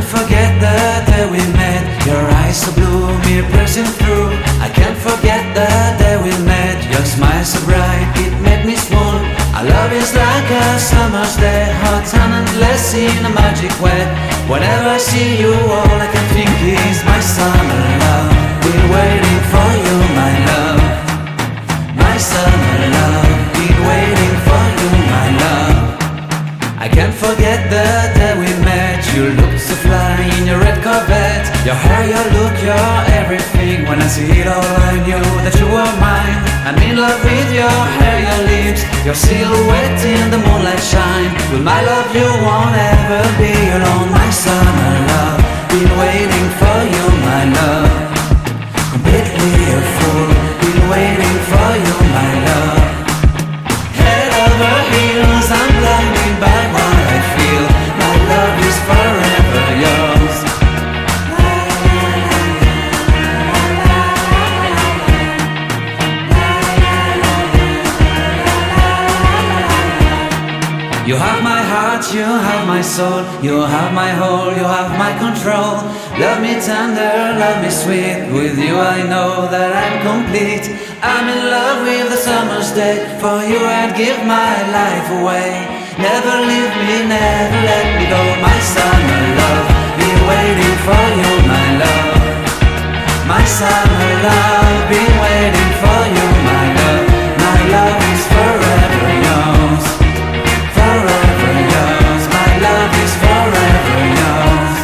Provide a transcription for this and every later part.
forget the day we met. Your eyes so blue, me pressing through. I can't forget the day we met. Your smile so bright, it made me swoon. Our love is like a summer's day, hot and endless in a magic way. Whenever I see you, all I can think is my summer love. Been waiting for you, my love. My summer love. Been waiting for you, my love. I can't forget the day we met. You looked so fly in your red Corvette. Your hair, your look, your everything. When I see it all, I knew that you were mine. I'm in love with your hair, your lips, your silhouette in the moonlight shine. With my love you won't ever be alone. My summer love, been waiting for you, my love. Completely a fool, been waiting for you, my love. Head over heels, I'm blinded by what I feel. My love is forever yours. You have my heart, you have my soul. You have my whole, you have my control. Love me tender, love me sweet. With you I know that I'm complete. I'm in love with the summer's day. For you I'd give my life away. Never leave me, never let me go. My summer love, been waiting for you, my love. My summer love, been waiting for you, my love. My love is forever yours. Forever yours, my love is forever yours.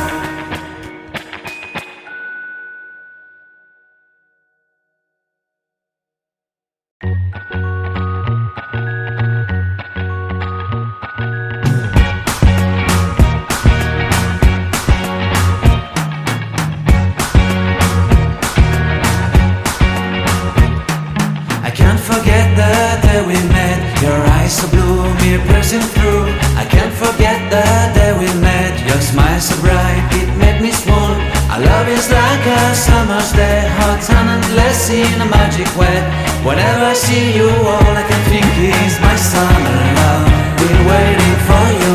I can't forget the day we met. Your eyes so blue, me pressing through. I can't forget the day we met. Your smile so bright, it made me swoon. Our love is like a summer's day, hot and endless in a magic way. Whenever I see you, all I can think is my summer love. Been waiting for you,